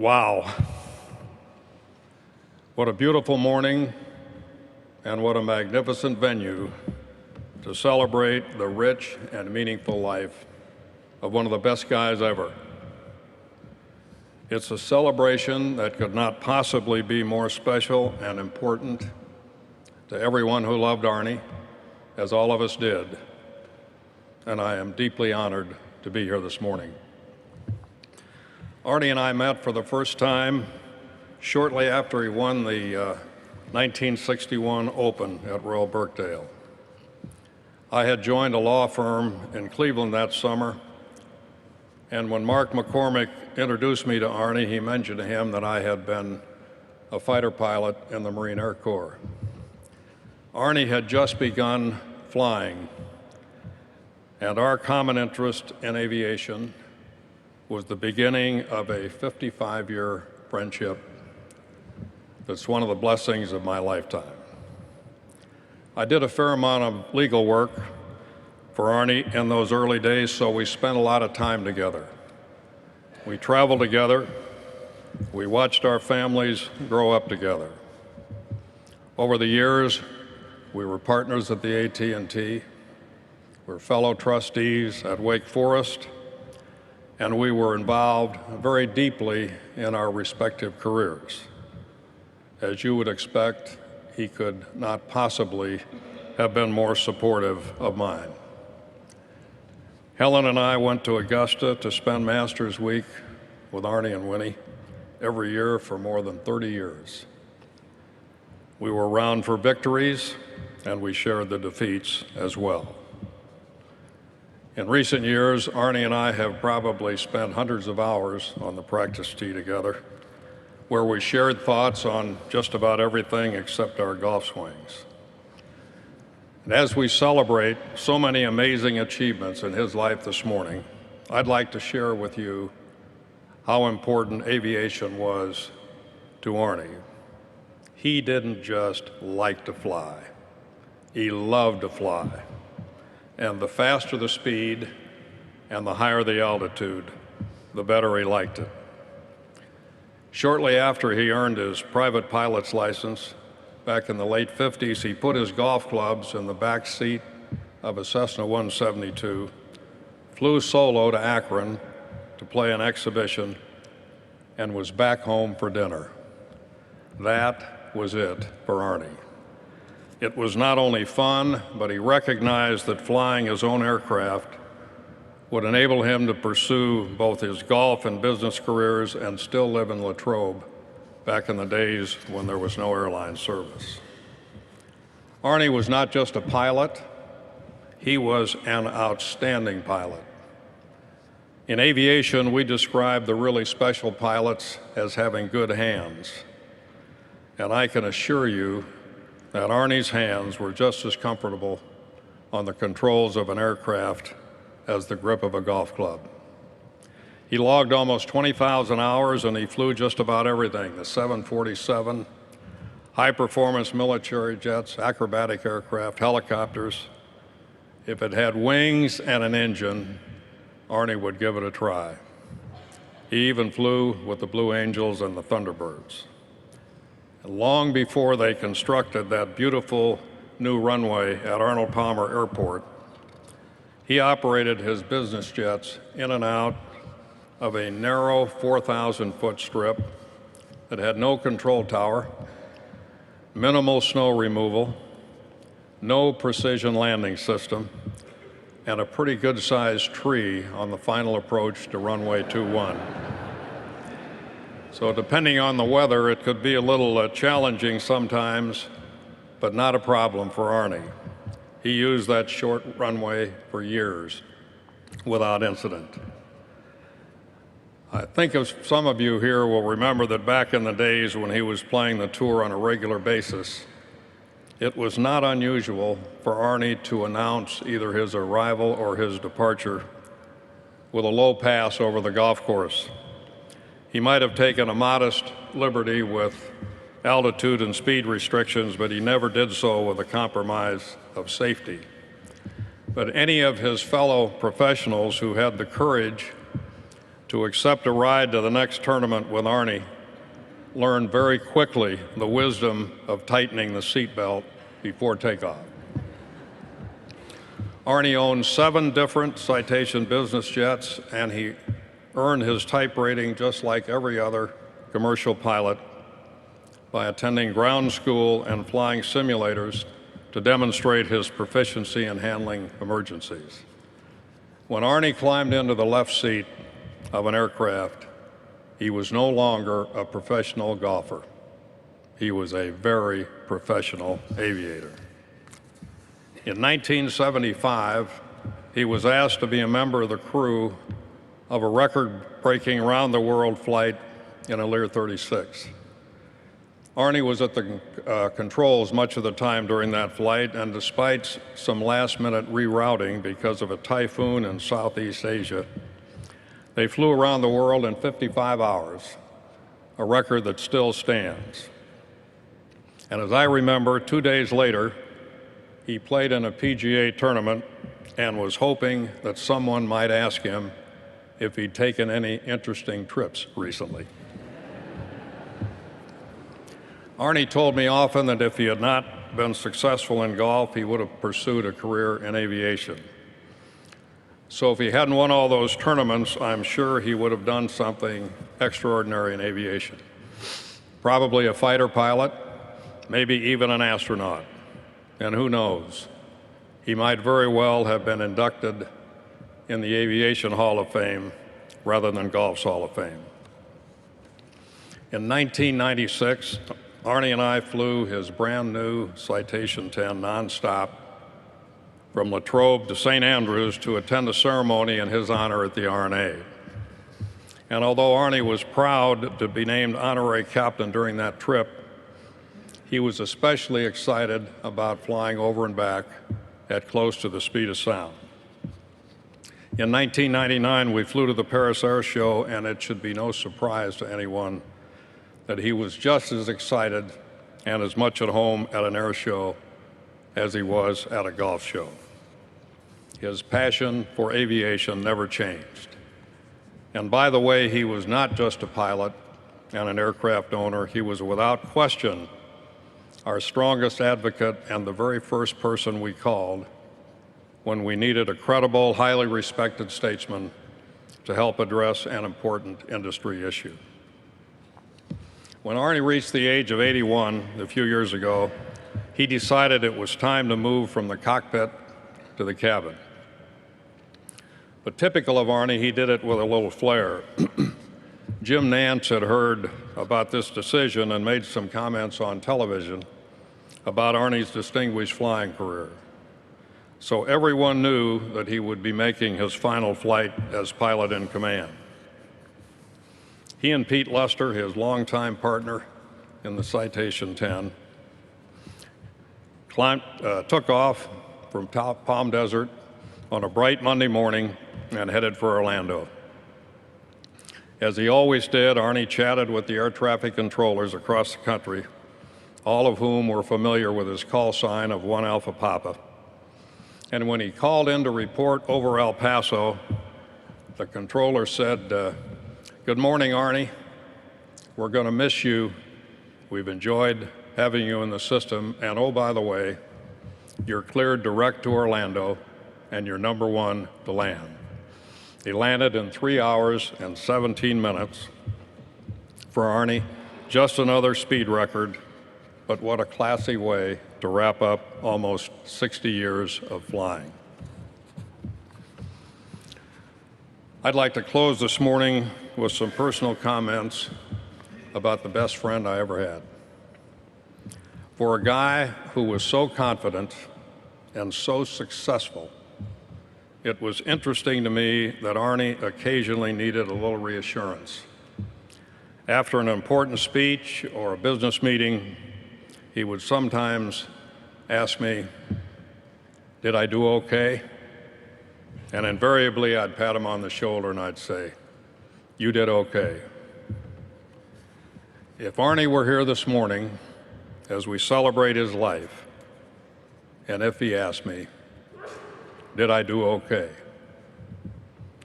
Wow. What a beautiful morning and what a magnificent venue to celebrate the rich and meaningful life of one of the best guys ever. It's a celebration that could not possibly be more special and important to everyone who loved Arnie, as all of us did, and I am deeply honored to be here this morning. Arnie and I met for the first time shortly after he won the 1961 Open at Royal Birkdale. I had joined a law firm in Cleveland that summer, and when Mark McCormick introduced me to Arnie, he mentioned to him that I had been a fighter pilot in the Marine Air Corps. Arnie had just begun flying, and our common interest in aviation was the beginning of a 55-year friendship that's one of the blessings of my lifetime. I did a fair amount of legal work for Arnie in those early days, so we spent a lot of time together. We traveled together. We watched our families grow up together. Over the years, we were partners at the AT&T. We were fellow trustees at Wake Forest, and we were involved very deeply in our respective careers. As you would expect, he could not possibly have been more supportive of mine. Helen and I went to Augusta to spend Masters Week with Arnie and Winnie every year for more than 30 years. We were around for victories, and we shared the defeats as well. In recent years, Arnie and I have probably spent hundreds of hours on the practice tee together, where we shared thoughts on just about everything except our golf swings. And as we celebrate so many amazing achievements in his life this morning, I'd like to share with you how important aviation was to Arnie. He didn't just like to fly. He loved to fly. And the faster the speed and the higher the altitude, the better he liked it. Shortly after he earned his private pilot's license, back in the late 50s, he put his golf clubs in the back seat of a Cessna 172, flew solo to Akron to play an exhibition, and was back home for dinner. That was it for Arnie. It was not only fun, but he recognized that flying his own aircraft would enable him to pursue both his golf and business careers and still live in Latrobe back in the days when there was no airline service. Arnie was not just a pilot, he was an outstanding pilot. In aviation, we describe the really special pilots as having good hands. And I can assure you that Arnie's hands were just as comfortable on the controls of an aircraft as the grip of a golf club. He logged almost 20,000 hours and he flew just about everything, the 747, high-performance military jets, acrobatic aircraft, helicopters. If it had wings and an engine, Arnie would give it a try. He even flew with the Blue Angels and the Thunderbirds. And long before they constructed that beautiful new runway at Arnold Palmer Airport, he operated his business jets in and out of a narrow 4,000-foot strip that had no control tower, minimal snow removal, no precision landing system, and a pretty good-sized tree on the final approach to runway 21. So depending on the weather, it could be a little challenging sometimes, but not a problem for Arnie. He used that short runway for years without incident. I think some of you here will remember that back in the days when he was playing the tour on a regular basis, it was not unusual for Arnie to announce either his arrival or his departure with a low pass over the golf course. He might have taken a modest liberty with altitude and speed restrictions, but he never did so with a compromise of safety. But any of his fellow professionals who had the courage to accept a ride to the next tournament with Arnie learned very quickly the wisdom of tightening the seatbelt before takeoff. Arnie owned 7 different Citation business jets, and he earned his type rating just like every other commercial pilot by attending ground school and flying simulators to demonstrate his proficiency in handling emergencies. When Arnie climbed into the left seat of an aircraft, he was no longer a professional golfer. He was a very professional aviator. In 1975, he was asked to be a member of the crew of a record-breaking round-the-world flight in a Lear 36. Arnie was at the controls much of the time during that flight, and despite some last-minute rerouting because of a typhoon in Southeast Asia, they flew around the world in 55 hours, a record that still stands. And as I remember, 2 days later, he played in a PGA tournament and was hoping that someone might ask him if he'd taken any interesting trips recently. Arnie told me often that if he had not been successful in golf, he would have pursued a career in aviation. So if he hadn't won all those tournaments, I'm sure he would have done something extraordinary in aviation. Probably a fighter pilot, maybe even an astronaut. And who knows, he might very well have been inducted in the Aviation Hall of Fame rather than Golf's Hall of Fame. In 1996, Arnie and I flew his brand new Citation 10 nonstop from Latrobe to St. Andrews to attend a ceremony in his honor at the R&A. And although Arnie was proud to be named honorary captain during that trip, he was especially excited about flying over and back at close to the speed of sound. In 1999, we flew to the Paris Air Show, and it should be no surprise to anyone that he was just as excited and as much at home at an air show as he was at a golf show. His passion for aviation never changed. And by the way, he was not just a pilot and an aircraft owner. He was without question our strongest advocate and the very first person we called when we needed a credible, highly respected statesman to help address an important industry issue. When Arnie reached the age of 81 a few years ago, he decided it was time to move from the cockpit to the cabin. But typical of Arnie, he did it with a little flair. Jim Nantz had heard about this decision and made some comments on television about Arnie's distinguished flying career. So everyone knew that he would be making his final flight as pilot in command. He and Pete Lester, his longtime partner in the Citation 10, took off from Palm Desert on a bright Monday morning and headed for Orlando. As he always did, Arnie chatted with the air traffic controllers across the country, all of whom were familiar with his call sign of 1 Alpha Papa. And when he called in to report over El Paso, the controller said, "Good morning, Arnie. We're going to miss you. We've enjoyed having you in the system. And oh, by the way, you're cleared direct to Orlando, and you're number 1 to land." He landed in 3 hours and 17 minutes. For Arnie, just another speed record, but what a classy way to wrap up almost 60 years of flying. I'd like to close this morning with some personal comments about the best friend I ever had. For a guy who was so confident and so successful, it was interesting to me that Arnie occasionally needed a little reassurance. After an important speech or a business meeting, he would sometimes ask me, "Did I do okay?" And invariably, I'd pat him on the shoulder and I'd say, "You did okay." If Arnie were here this morning as we celebrate his life, and if he asked me, "Did I do okay?"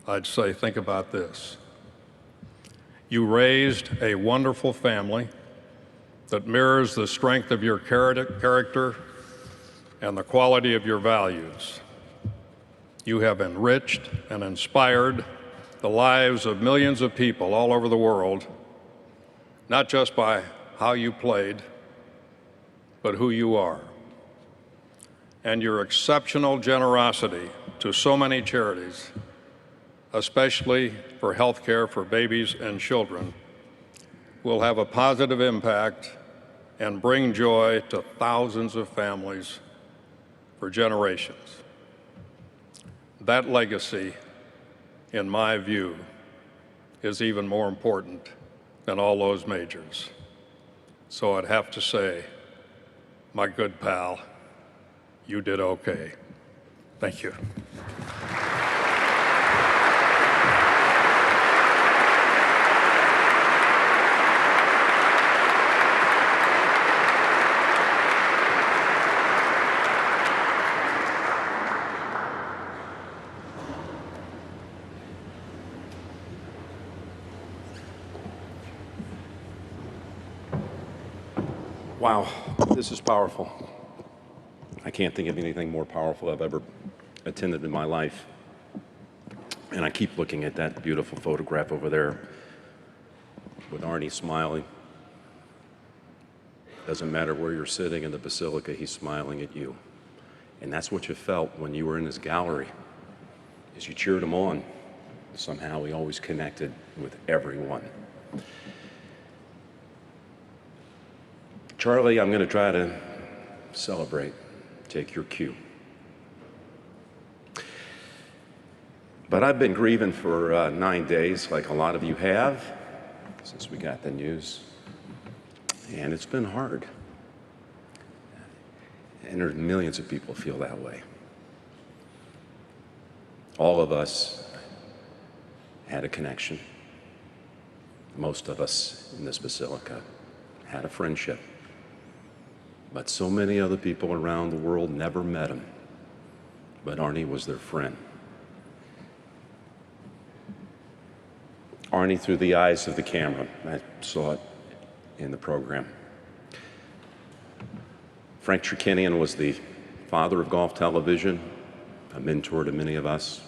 I'd say, think about this. You raised a wonderful family that mirrors the strength of your character and the quality of your values. You have enriched and inspired the lives of millions of people all over the world, not just by how you played, but who you are. And your exceptional generosity to so many charities, especially for health care for babies and children, will have a positive impact and bring joy to thousands of families for generations. That legacy, in my view, is even more important than all those majors. So I'd have to say, my good pal, you did okay. Thank you. Wow, this is powerful. I can't think of anything more powerful I've ever attended in my life. And I keep looking at that beautiful photograph over there with Arnie smiling. Doesn't matter where you're sitting in the Basilica, he's smiling at you. And that's what you felt when you were in his gallery, as you cheered him on. Somehow he always connected with everyone. Charlie, I'm going to try to celebrate, take your cue. But I've been grieving for 9 days, like a lot of you have, since we got the news. And it's been hard. And there's millions of people feel that way. All of us had a connection. Most of us in this Basilica had a friendship. But so many other people around the world never met him. But Arnie was their friend. Arnie through the eyes of the camera. I saw it in the program. Frank Chirkinian was the father of golf television, a mentor to many of us.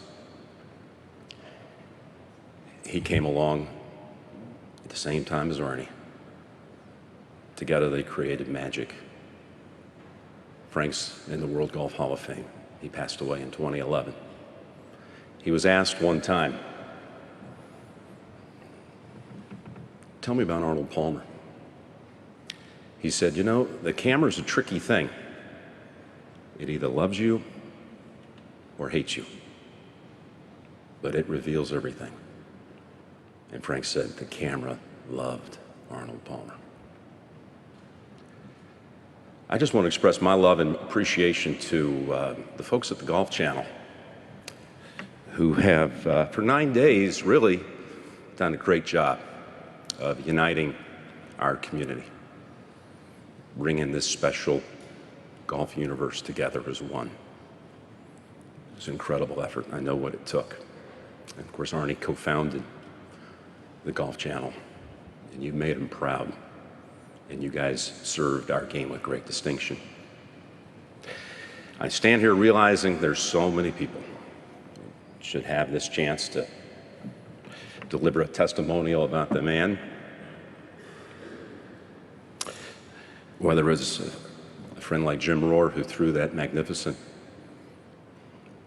He came along at the same time as Arnie. Together they created magic. Frank's in the World Golf Hall of Fame. He passed away in 2011. He was asked one time, tell me about Arnold Palmer. He said, you know, the camera's a tricky thing. It either loves you or hates you, but it reveals everything. And Frank said the camera loved Arnold Palmer. I just want to express my love and appreciation to the folks at the Golf Channel who have, for 9 days, really done a great job of uniting our community, bringing this special golf universe together as one. It was an incredible effort. I know what it took. And of course, Arnie co-founded the Golf Channel, and you made him proud. And you guys served our game with great distinction. I stand here realizing there's so many people who should have this chance to deliver a testimonial about the man. Whether it's a friend like Jim Rohr who threw that magnificent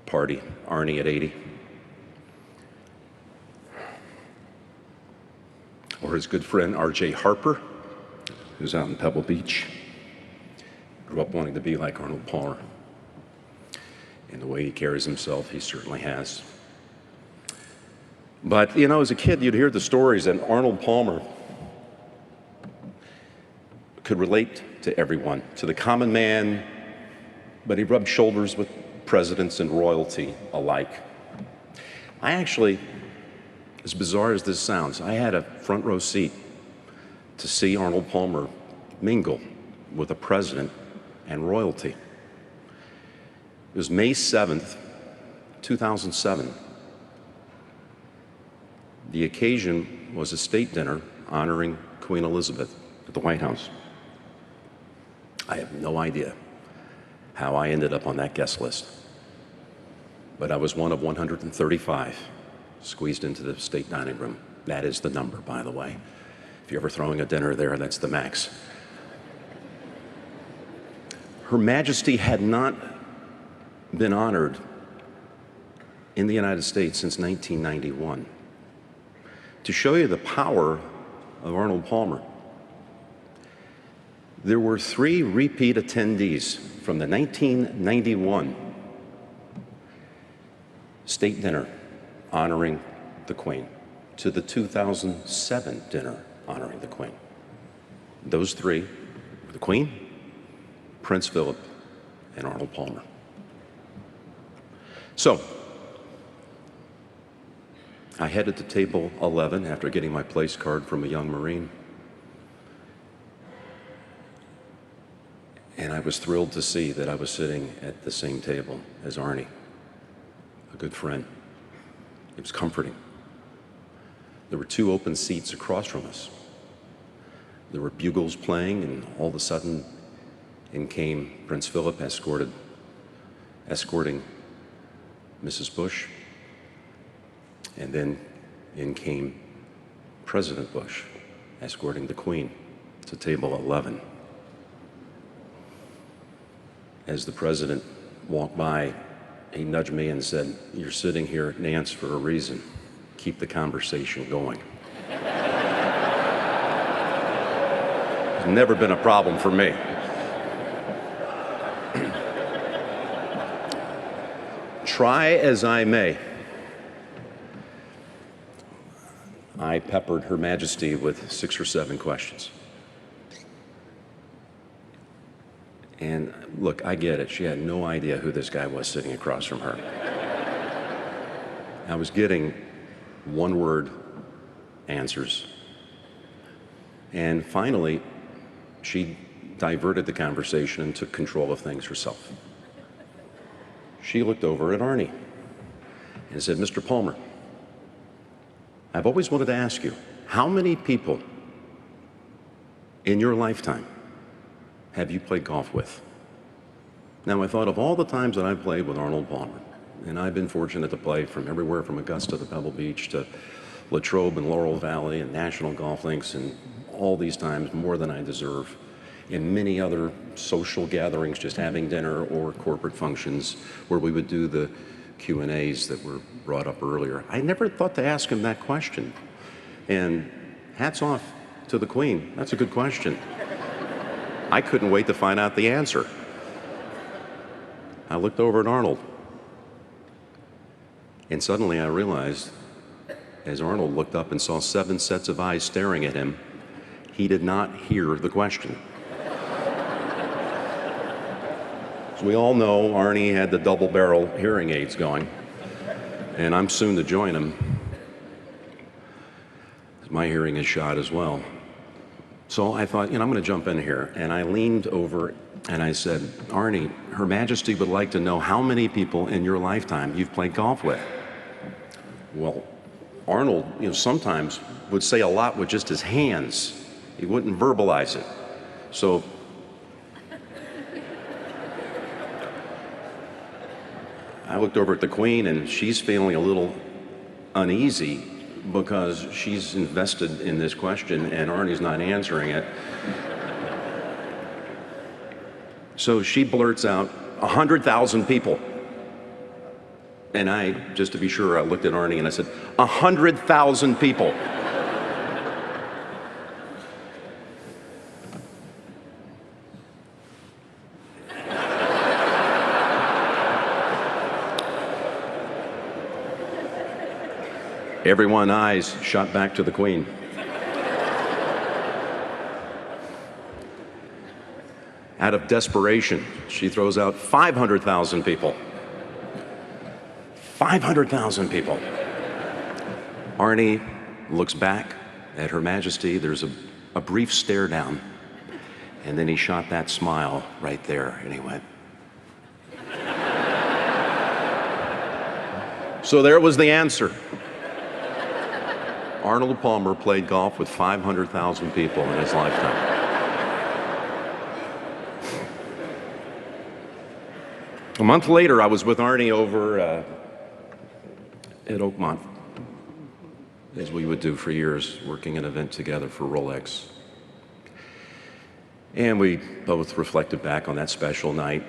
party, Arnie at 80, or his good friend R.J. Harper, who's out in Pebble Beach, grew up wanting to be like Arnold Palmer. And the way he carries himself, he certainly has. But, you know, as a kid, you'd hear the stories that Arnold Palmer could relate to everyone, to the common man, but he rubbed shoulders with presidents and royalty alike. I actually, as bizarre as this sounds, I had a front row seat to see Arnold Palmer mingle with a president and royalty. It was May 7th, 2007. The occasion was a state dinner honoring Queen Elizabeth at the White House. I have no idea how I ended up on that guest list, but I was one of 135 squeezed into the state dining room. That is the number, by the way. If you're ever throwing a dinner there, that's the max. Her Majesty had not been honored in the United States since 1991. To show you the power of Arnold Palmer, there were 3 repeat attendees from the 1991 state dinner honoring the Queen to the 2007 dinner honoring the Queen. Those 3 were the Queen, Prince Philip, and Arnold Palmer. So, I headed to table 11 after getting my place card from a young Marine. And I was thrilled to see that I was sitting at the same table as Arnie, a good friend. It was comforting. There were 2 open seats across from us. There were bugles playing, and all of a sudden in came Prince Philip escorting Mrs. Bush. And then in came President Bush escorting the Queen to table 11. As the president walked by, he nudged me and said, "You're sitting here at Nance for a reason. Keep the conversation going." It's never been a problem for me. Try as I may, I peppered Her Majesty with 6 or 7 questions. And look, I get it. She had no idea who this guy was sitting across from her. I was getting one-word answers. And finally, she diverted the conversation and took control of things herself. She looked over at Arnie and said, "Mr. Palmer, I've always wanted to ask you, how many people in your lifetime have you played golf with?" Now, I thought of all the times that I've played with Arnold Palmer, and I've been fortunate to play from everywhere from Augusta to Pebble Beach to Latrobe and Laurel Valley and National Golf Links, and all these times more than I deserve, in many other social gatherings, just having dinner or corporate functions where we would do the Q&As that were brought up earlier. I never thought to ask him that question. And hats off to the Queen. That's a good question. I couldn't wait to find out the answer. I looked over at Arnold. And suddenly I realized, as Arnold looked up and saw 7 sets of eyes staring at him, he did not hear the question. As we all know, Arnie had the double-barrel hearing aids going, and I'm soon to join him. My hearing is shot as well. So I thought, I'm going to jump in here. And I leaned over and I said, "Arnie, Her Majesty would like to know how many people in your lifetime you've played golf with." Well, Arnold, sometimes would say a lot with just his hands. He wouldn't verbalize it. So I looked over at the Queen, and she's feeling a little uneasy because she's invested in this question and Arnie's not answering it. So she blurts out, 100,000 people. And I, just to be sure, I looked at Arnie and I said, 100,000 people. Everyone's eyes shot back to the Queen. Out of desperation, she throws out 500,000 people. 500,000 people. Arnie looks back at Her Majesty. There's a brief stare down, and then he shot that smile right there, and he went. So there was the answer. Arnold Palmer played golf with 500,000 people in his lifetime. A month later, I was with Arnie over at Oakmont, as we would do for years, working an event together for Rolex. And we both reflected back on that special night.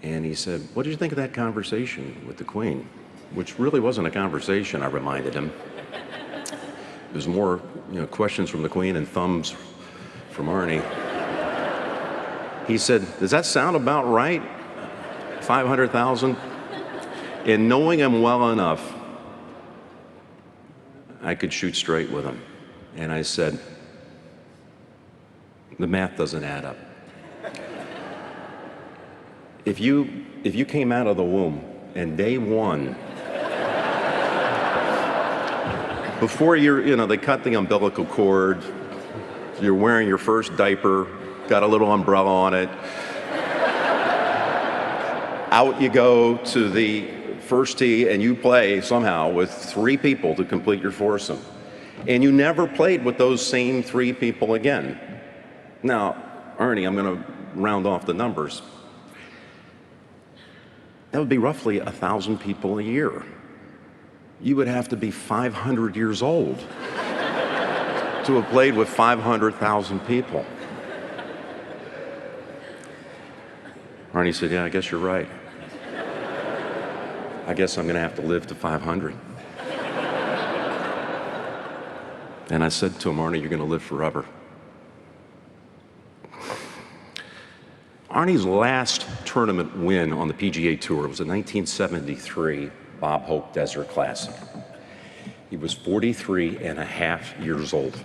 And he said, "What did you think of that conversation with the Queen?" Which really wasn't a conversation, I reminded him. It was more, questions from the Queen and thumbs from Arnie. He said, "Does that sound about right? 500,000? And knowing him well enough, I could shoot straight with him. And I said, "The math doesn't add up. If you came out of the womb and day one, before they cut the umbilical cord, you're wearing your first diaper, got a little umbrella on it, out you go to the first tee and you play somehow with 3 people to complete your foursome. And you never played with those same 3 people again." Now, Arnie, I'm going to round off the numbers. That would be roughly 1,000 people a year. You would have to be 500 years old to have played with 500,000 people. Arnie said, "Yeah, I guess you're right. I guess I'm going to have to live to 500. And I said to him, "Arnie, you're going to live forever." Arnie's last tournament win on the PGA Tour was the 1973 Bob Hope Desert Classic. He was 43 and a half years old.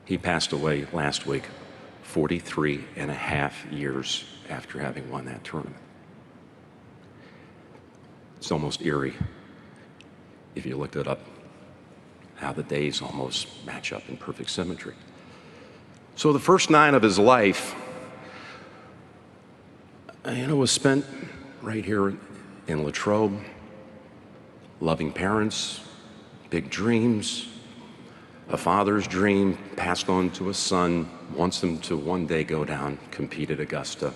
He passed away last week, 43 and a half years after having won that tournament. It's almost eerie, if you looked it up, how the days almost match up in perfect symmetry. So the first 9 of his life, was spent right here in Latrobe, loving parents, big dreams, a father's dream passed on to a son, wants him to one day go down, compete at Augusta.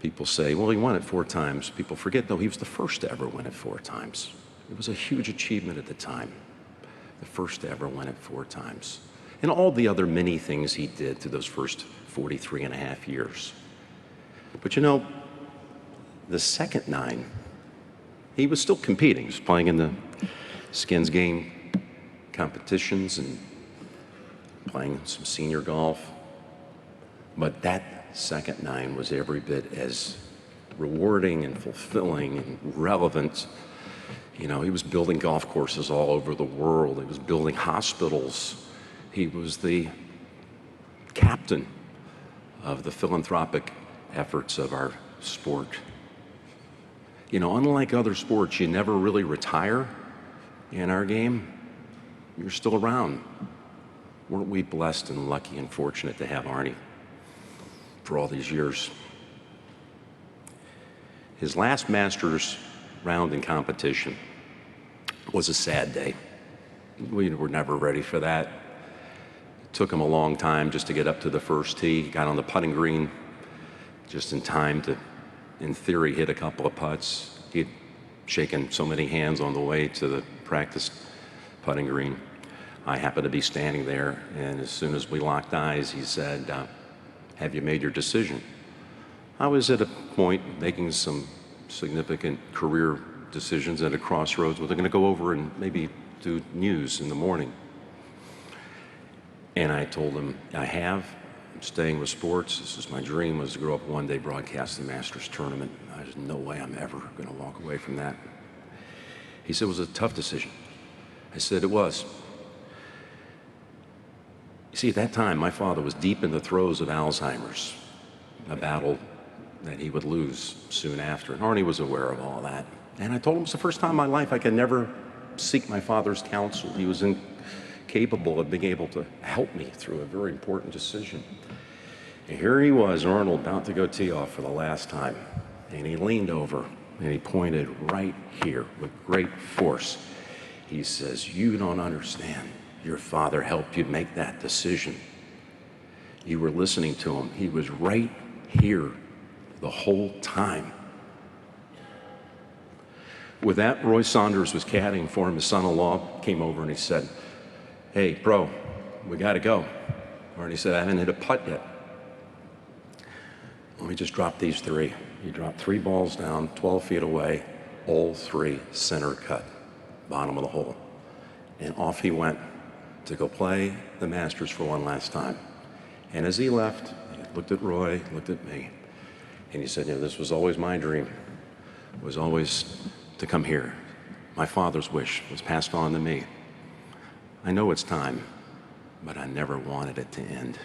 People say, well, he won it 4 times. People forget, though, he was the first to ever win it 4 times. It was a huge achievement at the time, the first to ever win it 4 times. And all the other many things he did through those first 43 and a half years. But the second 9, he was still competing. He was playing in the skins game competitions and playing some senior golf. But that second 9 was every bit as rewarding and fulfilling and relevant. He was building golf courses all over the world. He was building hospitals. He was the captain of the philanthropic efforts of our sport. Unlike other sports, you never really retire in our game. You're still around. Weren't we blessed and lucky and fortunate to have Arnie for all these years? His last Masters round in competition was a sad day. We were never ready for that. It took him a long time just to get up to the first tee. Got on the putting green just in time to, in theory, hit a couple of putts. He'd shaken so many hands on the way to the practice putting green. I happened to be standing there, and as soon as we locked eyes, he said, "Have you made your decision?" I was at a point making some significant career decisions at a crossroads where they're going to go over and maybe do news in the morning. And I told him, "I have. I'm staying with sports. This is my dream, was to grow up one day broadcast the Masters tournament. There's no way I'm ever going to walk away from that." He said, "It was a tough decision." I said, "It was." You see, at that time, my father was deep in the throes of Alzheimer's, a battle that he would lose soon after. And Arnie was aware of all that. And I told him it's the first time in my life I could never seek my father's counsel. He was incapable of being able to help me through a very important decision. And here he was, Arnold, about to go tee off for the last time. And he leaned over and he pointed right here with great force. He says, "You don't understand. Your father helped you make that decision. You were listening to him. He was right here the whole time." With that, Roy Saunders was caddying for him. His son-in-law came over and he said, "Hey, bro, we got to go." And he said, "I haven't hit a putt yet." Let me just drop these three. He dropped 3 balls down, 12 feet away, all 3 center cut, bottom of the hole. And off he went to go play the Masters for one last time. And as he left, he looked at Roy, looked at me, and he said, "You know, this was always my dream, was always to come here. My father's wish was passed on to me. I know it's time, but I never wanted it to end."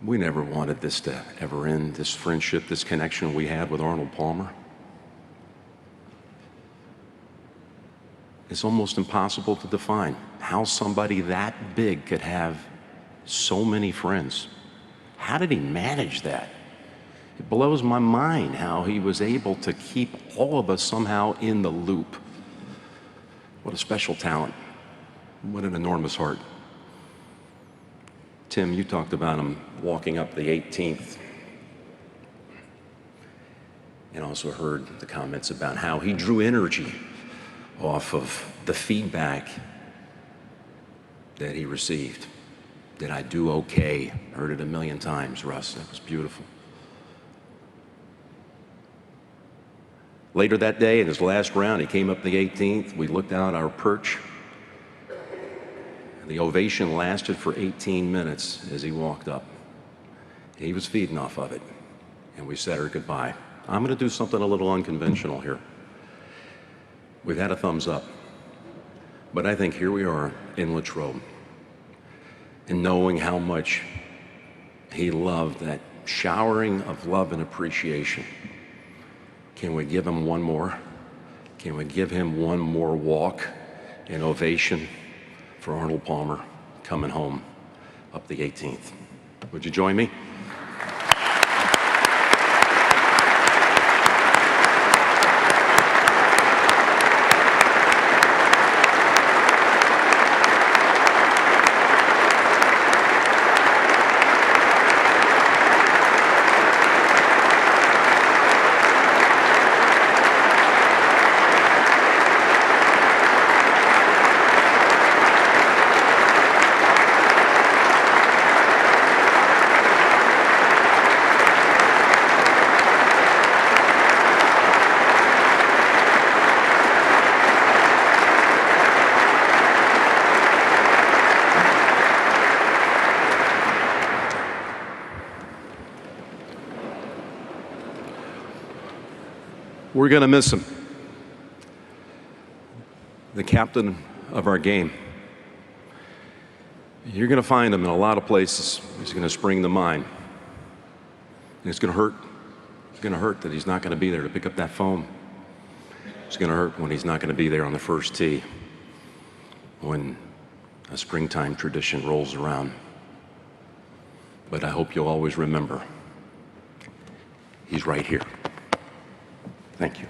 We never wanted this to ever end, this friendship, this connection we had with Arnold Palmer. It's almost impossible to define how somebody that big could have so many friends. How did he manage that? It blows my mind how he was able to keep all of us somehow in the loop. What a special talent. What an enormous heart. Tim, you talked about him walking up the 18th. And also heard the comments about how he drew energy off of the feedback that he received. Did I do okay? Heard it a million times, Russ. That was beautiful. Later that day, in his last round, he came up the 18th. We looked out our perch. The ovation lasted for 18 minutes as he walked up. He was feeding off of it, and we said our goodbye. I'm going to do something a little unconventional here. We've had a thumbs up, but I think here we are in Latrobe, and knowing how much he loved that showering of love and appreciation. Can we give him one more? Can we give him one more walk and ovation for Arnold Palmer coming home up the 18th? Would you join me? We're going to miss him. The captain of our game. You're going to find him in a lot of places. He's going to spring to mind. And it's going to hurt. It's going to hurt that he's not going to be there to pick up that phone. It's going to hurt when he's not going to be there on the first tee when a springtime tradition rolls around. But I hope you'll always remember, he's right here. Thank you.